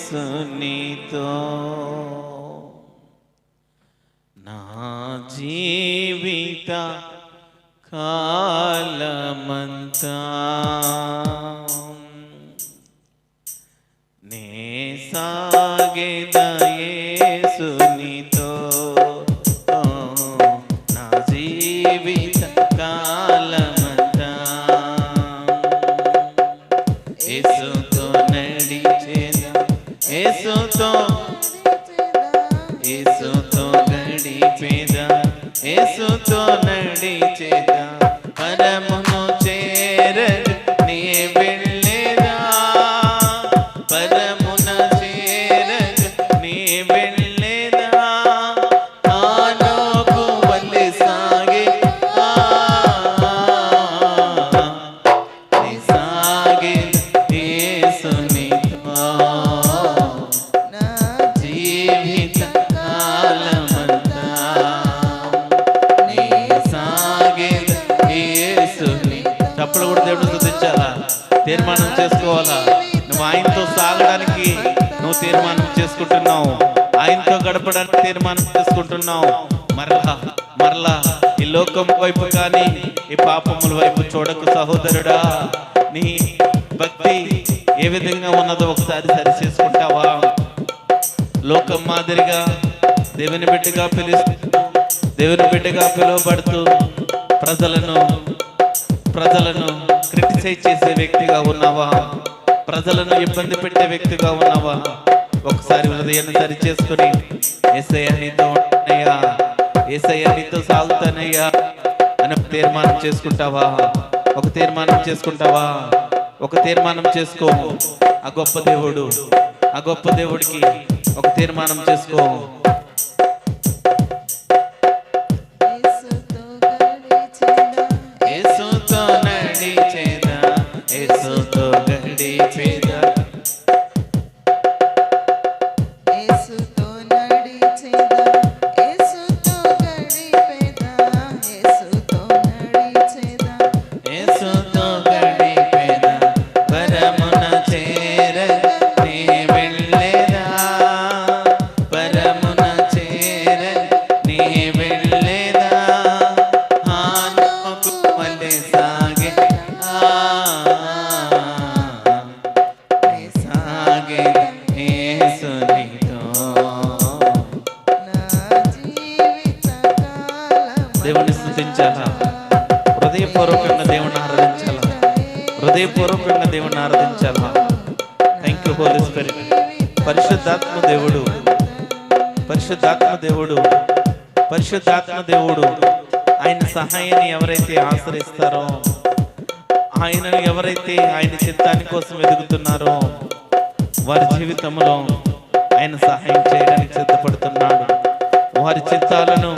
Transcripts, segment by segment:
యేసునితో నా జీవిత కాలమంతా నే సాగెద యేసునితో నా జీవిత కాలమంతా యేసుతో నడిచేదా యేసుతో గడిపేదా యేసుతో నడిచేదా పరమును చేరగ నీ వెళ్ళేదా పరమున చేరగ నీ వెళ్ళేదా ఆనోకు వల్లే సాగే నీ సాగే యేసునితో నా జీవిత కాలమంతా నీ సాగే యేసుని. చప్పలు కూడా దేవుడు స్తుతించాలా, తీర్మానం చేసుకోవాలా. నువ్వు ఆయనతో సాగడానికి నువ్వు తీర్మానం చేసుకుంటున్నావు, ఆయనతో గడపడానికి తీర్మానం చేసుకుంటున్నావు. మరలా ఈ లోకం వైపు కానీ ఈ పాపముల వైపు చూడకు సహోదరుడా. నీ భక్తి ఏ విధంగా ఉన్నదో ఒకసారి సరి చేసుకుంటావా? లోకం మాదిరిగా దేవుని బిడ్డగా పిలువబడుతూ ప్రజలను క్రిటిసైజ్ చేసే వ్యక్తిగా ఉన్నావా? ప్రజలను ఇబ్బంది పెట్టే వ్యక్తిగా ఉన్నావా? ఒకసారి హృదయాన్ని సరి చేసుకుని యేసయ్య నీతో ఉంటానయ్యా, యేసయ్య నీతో సాగుతానయ్యా అని ఒక తీర్మానం చేసుకుంటావా? ఒక తీర్మానం చేసుకో. ఆ గొప్ప దేవుడికి ఒక తీర్మానం చేసుకో. యేసుతో నడిచేదా యేసుతో గడిపేదా యేసుతో నడిచేదా యేసుతో గడిపేదా యేసుతో నడిచేదా యేసుతో గడిపేదా పరమున చేరగ నీ వెళ్ళేదా పరమున చేరగ నీ వెళ్ళేదా ఆనోకు వల్లే సాగే నీ సాగే యేసునితో నా జీవిత కాలమంతా. దేవుని స్తుతించాలా, హృదయపూర్వకంగా దేవుని ఆరాధించాలా. Thank you Holy Spirit. పరిశుద్ధాత్మ దేవుడు ఆయన సహాయాన్ని ఎవరైతే ఆశ్రయిస్తారో, ఆయనను ఎవరైతే ఆయన చిత్తాని కోసం ఎదుగుతున్నారో వారి జీవితంలో ఆయన సహాయం చేయడానికి సిద్ధపడుతున్నాడు. వారి చిత్తాలను,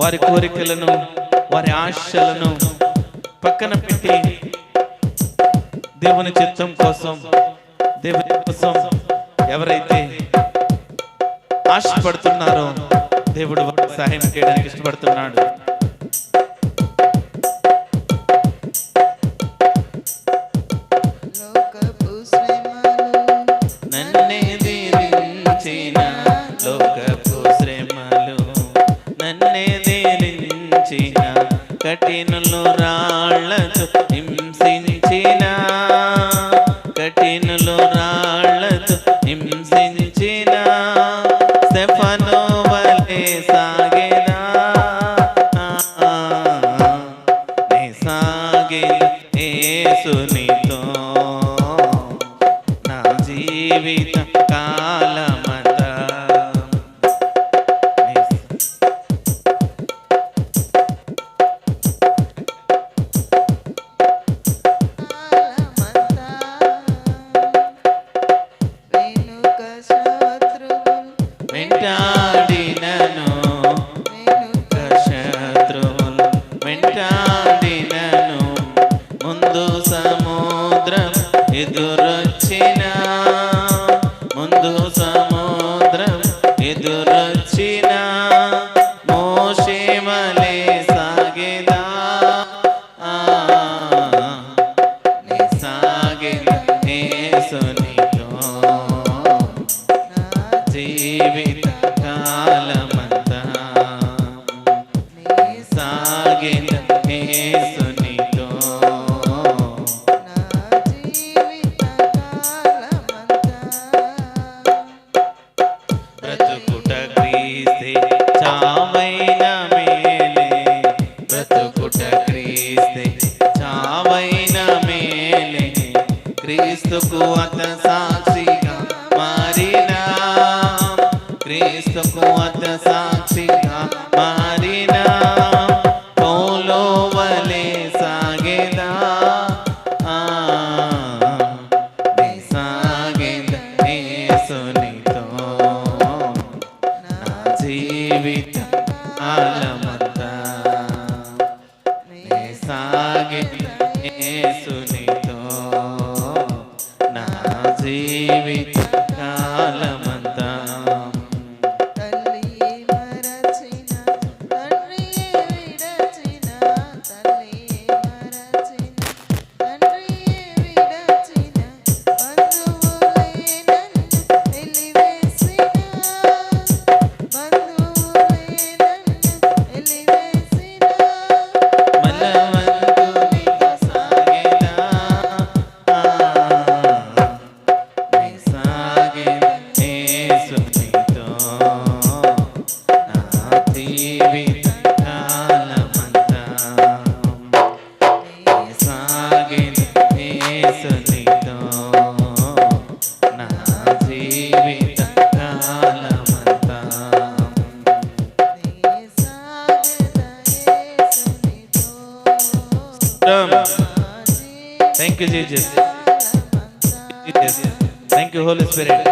వారి కోరికలను, వారి ఆశలను పక్కన పెట్టి దేవుని చిత్తం కోసం, దేవుని కోసం ఎవరైతే ఆశపడుతున్నారో దేవుడు వారికి సహాయం చేయడానికి ఇష్టపడుతున్నాడు. నన్నే దీవించిన లోకపు శ్రమలు, నన్నే దీవించిన కఠినులు రాళ్లతో హింసించిన స్టెఫను వలె సాగెదా నే సాగెదా యేసునితో నా జీవిత కాలమంతా. వెంటాడినను ముందు సముద్రం ఎదురొచ్చిన మోషే వలె సాగెదా నే సాగెదా యేసునితో సాక్షిగా మారిన పౌలోవలే సాగేదా నే సాగేదా యేసునితో నా జీవిత కాలమంతా నే సాగేదా యేసునితో నా జీవిత కాలమంతా Thank you, Jesus. Thank you, Holy Spirit.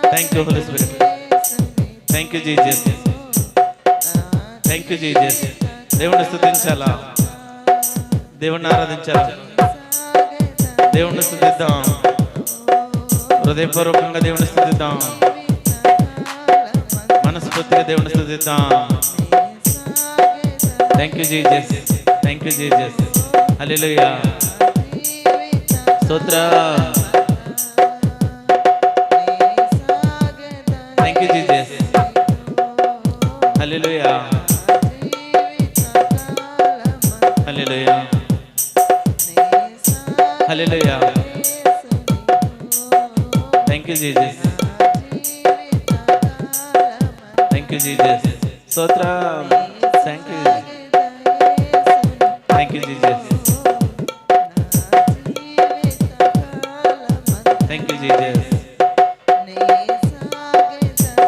Thank you, Holy Spirit. Thank you, Jesus. Thank you, Jesus. దేవుని స్తుతించాలా, దేవుని ఆరాధించాలా, దేవుని స్తుతిద్దాం, హృదయపూర్వకంగా దేవుని స్తుతిద్దాం, మనస్ఫూర్తిగా దేవుని స్తుతిద్దాం. Thank you, Jesus. Thank you, Jesus. Hallelujah. స్తోత్ర. Thank you, Jesus. Hallelujah. Hallelujah. Hallelujah. Thank you, Jesus. Thank you, Jesus. స్తోత్ర. Thank you. Thank you, Jesus. Thank you, Jesus.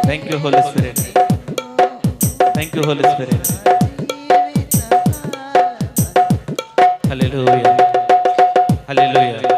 Thank you, Holy Spirit. Thank you, Holy Spirit. Hallelujah. Hallelujah.